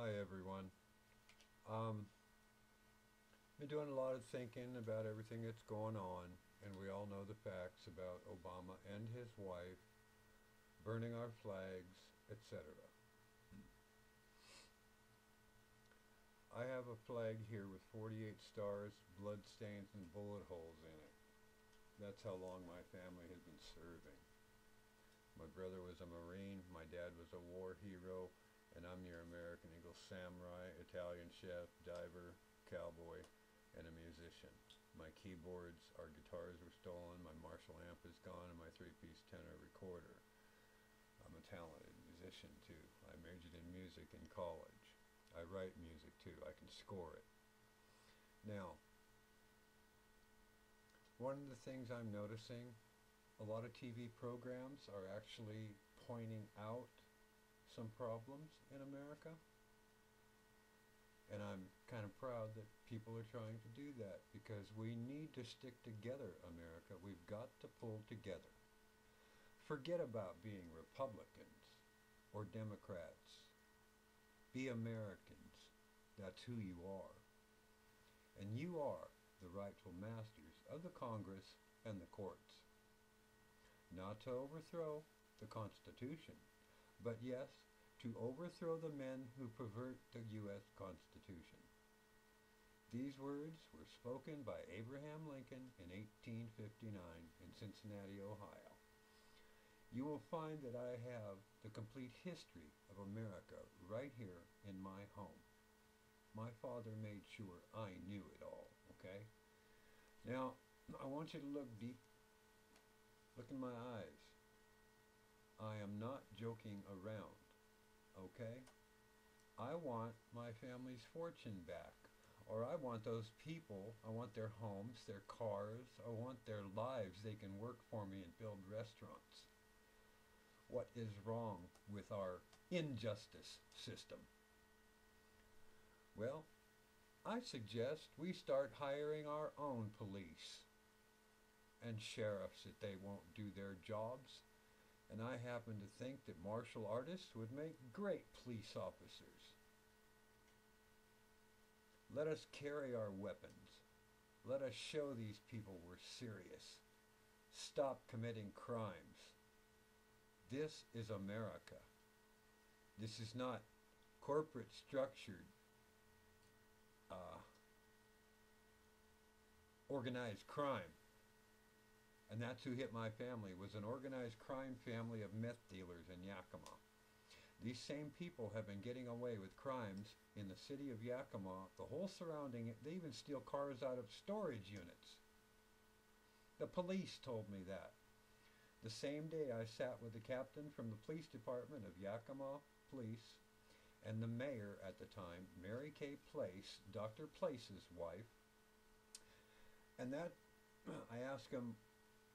Hi everyone. Um, been doing a lot of thinking about everything that's going on, and we all know the facts about Obama and his wife burning our flags, etc. I have a flag here with 48 stars, blood stains, and bullet holes in it. That's how long my family has been serving. My brother was a Marine, my dad was a war hero, and I'm your American Eagle samurai, Italian chef, diver, cowboy, and a musician. My keyboards, our guitars were stolen, my Marshall amp is gone, and my three-piece tenor recorder. I'm a talented musician too. I majored in music in college. I write music too. I can score it. Now, one of the things I'm noticing, a lot of TV programs are actually pointing out some problems in America. And I'm kind of proud that people are trying to do that because we need to stick together, America. We've got to pull together. Forget about being Republicans or Democrats. Be Americans. That's who you are. And you are the rightful masters of the Congress and the courts. Not to overthrow the Constitution, but yes, to overthrow the men who pervert the U.S. Constitution. These words were spoken by Abraham Lincoln in 1859 in Cincinnati, Ohio. You will find that I have the complete history of America right here in my home. My father made sure I knew it all, okay? Now, I want you to look deep. Look in my eyes. I am not joking around, okay? I want my family's fortune back. Or I want those people, I want their homes, their cars, I want their lives. They can work for me and build restaurants. What is wrong with our injustice system? Well, I suggest we start hiring our own police and sheriffs if they won't do their jobs. And I happen to think that martial artists would make great police officers. Let us carry our weapons. Let us show these people we're serious. Stop committing crimes. This is America. This is not corporate structured organized crime. And that's who hit my family, was an organized crime family of meth dealers in Yakima. These same people have been getting away with crimes in the city of Yakima, the whole surrounding. They even steal cars out of storage units. The police told me that. The same day I sat with the captain from the police department of Yakima Police and the mayor at the time, Mary Kay Place, Dr. Place's wife. And that, I asked him,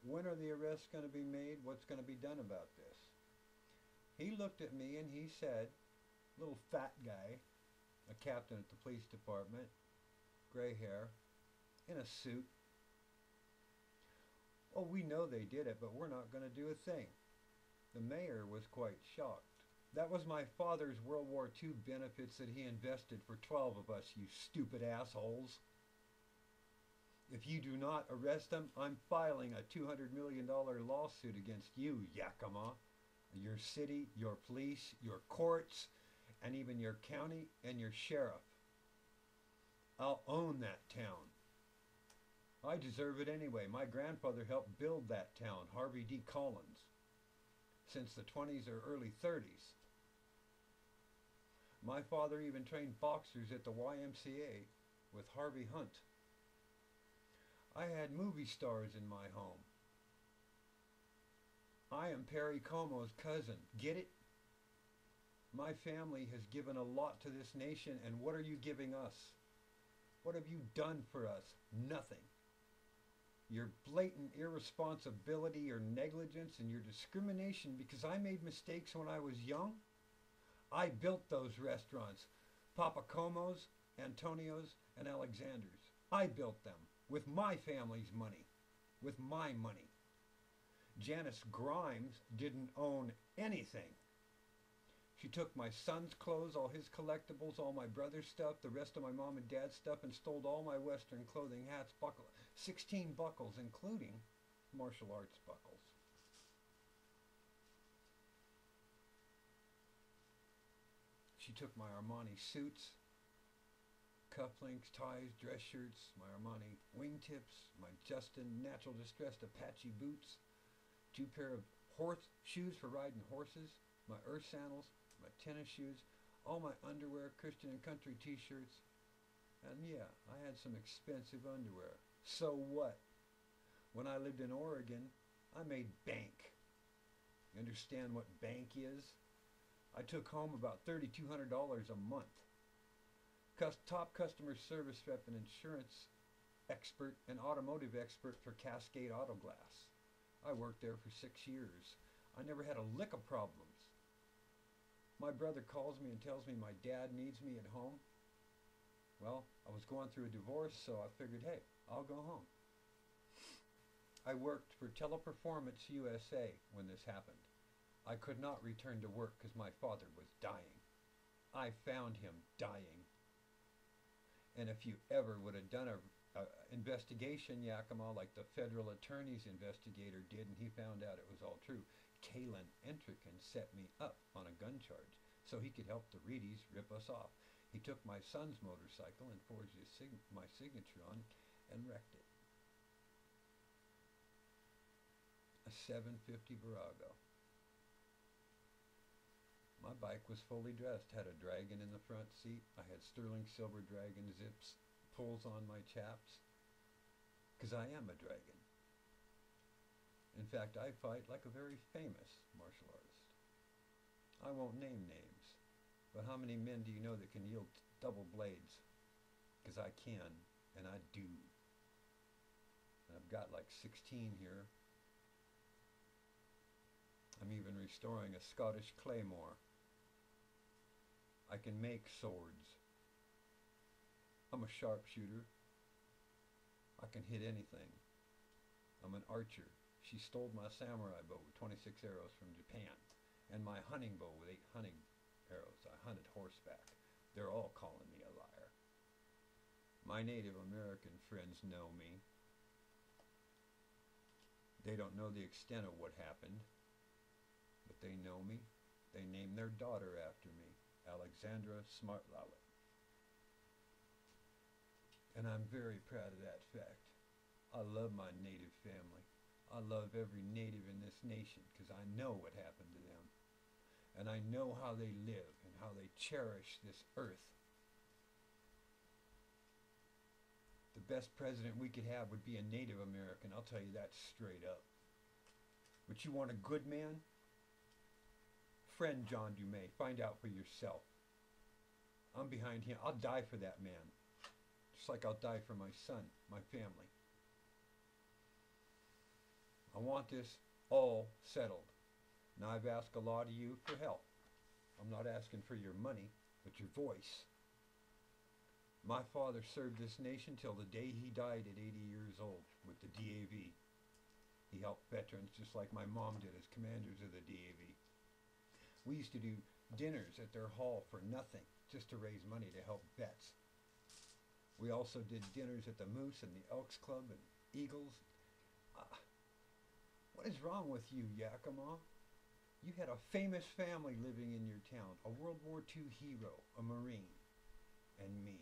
when are the arrests going to be made? What's going to be done about this? He looked at me and he said, little fat guy, a captain at the police department, gray hair, in a suit. Oh, we know they did it, but we're not going to do a thing. The mayor was quite shocked. That was my father's World War II benefits that he invested for 12 of us, you stupid assholes. If you do not arrest them, I'm filing a $200 million lawsuit against you, Yakima, your city, your police, your courts, and even your county and your sheriff. I'll own that town. I deserve it anyway. My grandfather helped build that town, Harvey D. Collins, since the 20s or early 30s. My father even trained boxers at the YMCA with Harvey Hunt. I had movie stars in my home. I am Perry Como's cousin. Get it? My family has given a lot to this nation, and what are you giving us? What have you done for us? Nothing. Your blatant irresponsibility, your negligence, and your discrimination because I made mistakes when I was young. I built those restaurants, Papa Como's, Antonio's, and Alexander's. I built them with my family's money, with my money. Janice Grimes didn't own anything. She took my son's clothes, all his collectibles, all my brother's stuff, the rest of my mom and dad's stuff, and stole all my Western clothing, hats, 16 buckles, including martial arts buckles. She took my Armani suits, cufflinks, ties, dress shirts, my Armani wingtips, my Justin Natural Distressed Apache boots, 2 pair of horse shoes for riding horses, my earth sandals, my tennis shoes, all my underwear, Christian and country t-shirts, and yeah, I had some expensive underwear. So what? When I lived in Oregon, I made bank. You understand what bank is? I took home about $3,200 a month. Top customer service rep and insurance expert and automotive expert for Cascade Auto Glass. I worked there for 6 years. I never had a lick of problems. My brother calls me and tells me my dad needs me at home. Well, I was going through a divorce, so I figured, hey, I'll go home. I worked for Teleperformance USA when this happened. I could not return to work because my father was dying. I found him dying. And if you ever would have done a investigation, Yakima, like the federal attorney's investigator did, and he found out it was all true, Kalen Entrican set me up on a gun charge so he could help the Reedies rip us off. He took my son's motorcycle and forged my signature on and wrecked it. A 750 Virago. My bike was fully dressed, had a dragon in the front seat. I had sterling silver dragon zips, pulls on my chaps, because I am a dragon. In fact, I fight like a very famous martial artist. I won't name names, but how many men do you know that can yield double blades? Because I can, and I do. And I've got like 16 here. I'm even restoring a Scottish claymore. I can make swords. I'm a sharpshooter. I can hit anything. I'm an archer. She stole my samurai bow with 26 arrows from Japan, and my hunting bow with 8 hunting arrows. I hunted horseback. They're all calling me a liar. My Native American friends know me. They don't know the extent of what happened, but they know me. They named their daughter after me, Alexandra Smartlowit. And I'm very proud of that fact. I love my native family. I love every native in this nation because I know what happened to them. And I know how they live and how they cherish this earth. The best president we could have would be a Native American. I'll tell you that straight up. But you want a good man? Friend John Dumais. Find out for yourself. I'm behind him. I'll die for that man. Just like I'll die for my son, my family. I want this all settled. Now I've asked a lot of you for help. I'm not asking for your money, but your voice. My father served this nation till the day he died at 80 years old with the DAV. He helped veterans just like my mom did as commanders of the DAV. We used to do dinners at their hall for nothing, just to raise money to help vets. We also did dinners at the Moose and the Elks Club and Eagles. What is wrong with you, Yakima? You had a famous family living in your town, a World War II hero, a Marine, and me,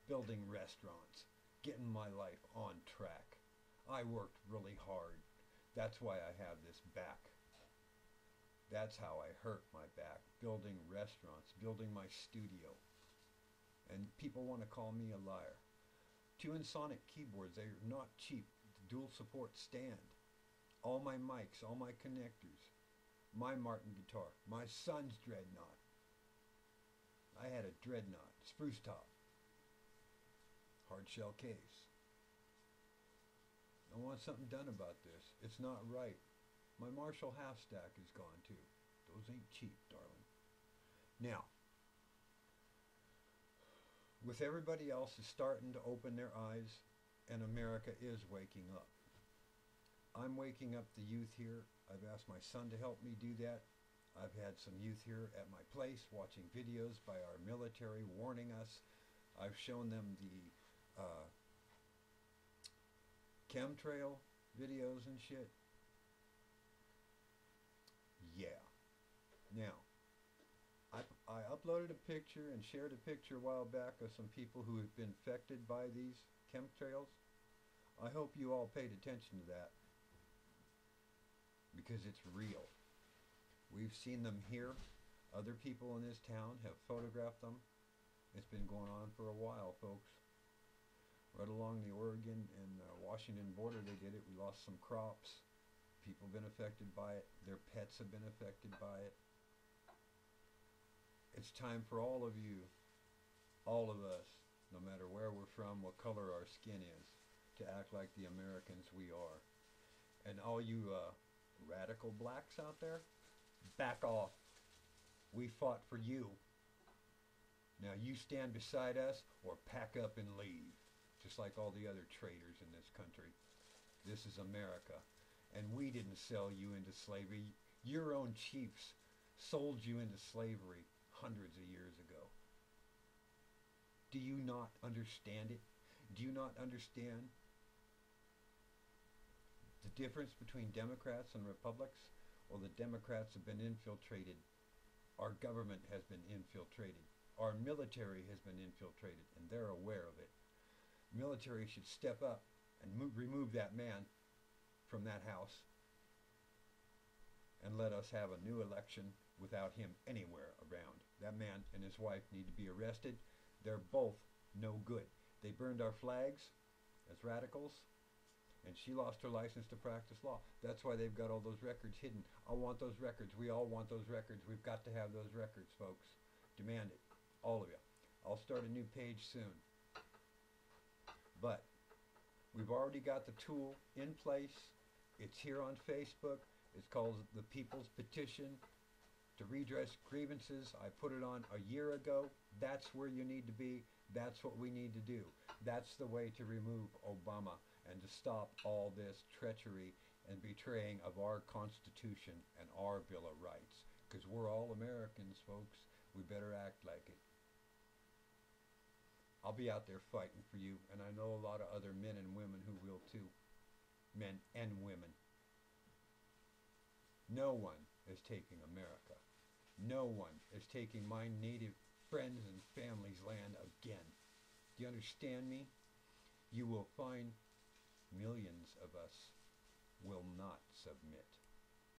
building restaurants, getting my life on track. I worked really hard. That's why I have this back. That's how I hurt my back, building restaurants, building my studio. And people want to call me a liar. 2 Ensoniq keyboards, they're not cheap. The dual support stand. All my mics, all my connectors, my Martin guitar, my son's Dreadnought. I had a Dreadnought, spruce top, hard shell case. I want something done about this. It's not right. My Marshall half stack is gone too. Those ain't cheap, darling. Now, with everybody else is starting to open their eyes, and America is waking up. I'm waking up the youth here. I've asked my son to help me do that. I've had some youth here at my place watching videos by our military warning us. I've shown them the chemtrail videos and shit. Yeah. Now, I uploaded a picture and shared a picture a while back of some people who have been affected by these chemtrails. I hope you all paid attention to that because it's real. We've seen them here. Other people in this town have photographed them. It's been going on for a while, folks. Right along the Oregon and Washington border they did it. We lost some crops. People have been affected by it. Their pets have been affected by it. It's time for all of you, all of us, no matter where we're from, what color our skin is, to act like the Americans we are. And all you radical blacks out there, back off. We fought for you. Now you stand beside us or pack up and leave, just like all the other traitors in this country. This is America, and we didn't sell you into slavery. Your own chiefs sold you into slavery hundreds of years ago. Do you not understand it? Do you not understand the difference between Democrats and Republicans? Well, the Democrats have been infiltrated. Our government has been infiltrated. Our military has been infiltrated, and they're aware of it. Military should step up and remove that man from that house and let us have a new election without him anywhere around. That man and his wife need to be arrested. They're both no good. They burned our flags as radicals, and she lost her license to practice law. That's why they've got all those records hidden. I want those records. We all want those records. We've got to have those records, folks. Demand it. All of you. I'll start a new page soon. But we've already got the tool in place. It's here on Facebook. It's called the People's Petition to Redress Grievances. I put it on a year ago. That's where you need to be. That's what we need to do. That's the way to remove Obama and to stop all this treachery and betraying of our Constitution and our Bill of Rights. Because we're all Americans, folks. We better act like it. I'll be out there fighting for you, and I know a lot of other men and women who will too. Men and women. No one is taking America. No one is taking my native friends and family's land again. Do you understand me? You will find millions of us will not submit.